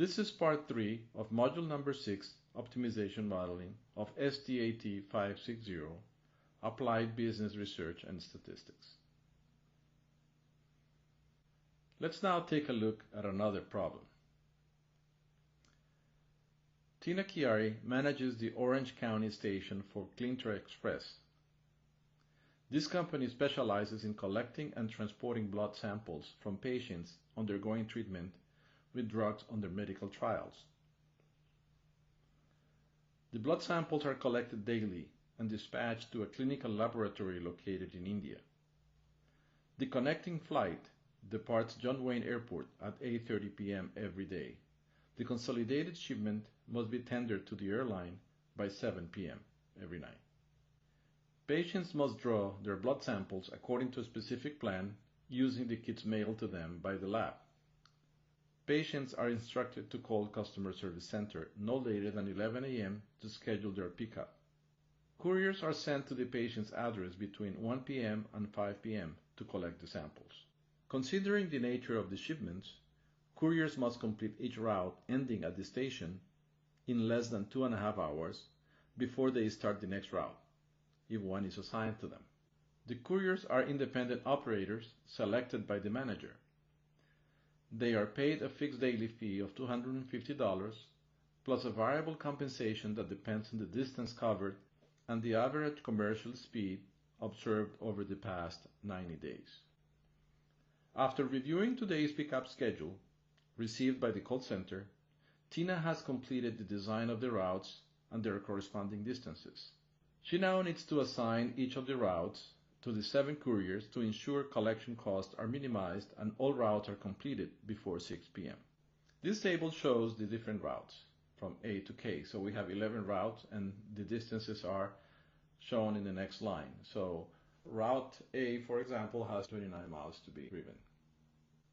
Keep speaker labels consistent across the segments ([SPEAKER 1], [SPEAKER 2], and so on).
[SPEAKER 1] This is part 3 of module number 6, Optimization Modeling of STAT 560, Applied Business Research and Statistics. Let's now take a look at another problem. Tina Chiari manages the Orange County station for Clintra Express. This company specializes in collecting and transporting blood samples from patients undergoing treatment with drugs under medical trials. The blood samples are collected daily and dispatched to a clinical laboratory located in India. The connecting flight departs John Wayne Airport at 8:30 p.m. every day. The consolidated shipment must be tendered to the airline by 7 p.m. every night. Patients must draw their blood samples according to a specific plan using the kits mailed to them by the lab. Patients are instructed to call Customer Service Center no later than 11 a.m. to schedule their pickup. Couriers are sent to the patient's address between 1 p.m. and 5 p.m. to collect the samples. Considering the nature of the shipments, couriers must complete each route ending at the station in less than 2.5 hours before they start the next route, if one is assigned to them. The couriers are independent operators selected by the manager. They are paid a fixed daily fee of $250 plus a variable compensation that depends on the distance covered and the average commercial speed observed over the past 90 days. After reviewing today's pickup schedule received by the call center, Tina has completed the design of the routes and their corresponding distances. She now needs to assign each of the routes to the 7 couriers to ensure collection costs are minimized and all routes are completed before 6 p.m. This table shows the different routes from A to K. So we have 11 routes and the distances are shown in the next line. So route A, for example, has 29 miles to be driven.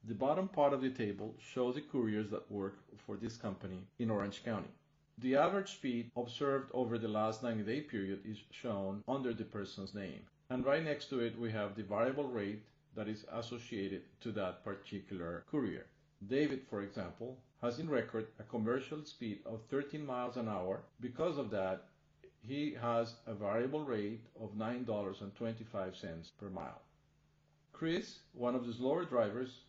[SPEAKER 1] The bottom part of the table shows the couriers that work for this company in Orange County. The average speed observed over the last 90-day period is shown under the person's name. And right next to it, we have the variable rate that is associated to that particular courier. David, for example, has in record a commercial speed of 13 miles an hour. Because of that, he has a variable rate of $9.25 per mile. Chris, one of the slower drivers,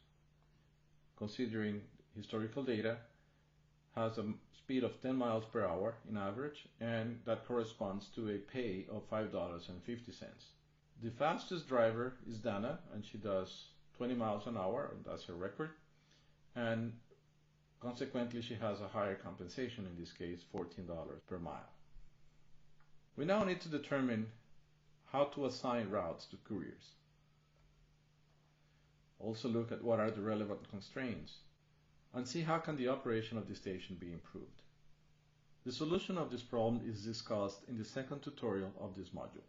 [SPEAKER 1] considering historical data, has a speed of 10 miles per hour in average, and that corresponds to a pay of $5.50. The fastest driver is Dana, and she does 20 miles an hour, and that's her record. And consequently, she has a higher compensation, in this case, $14 per mile. We now need to determine how to assign routes to couriers. Also look at what are the relevant constraints, and see how can the operation of the station be improved. The solution of this problem is discussed in the second tutorial of this module.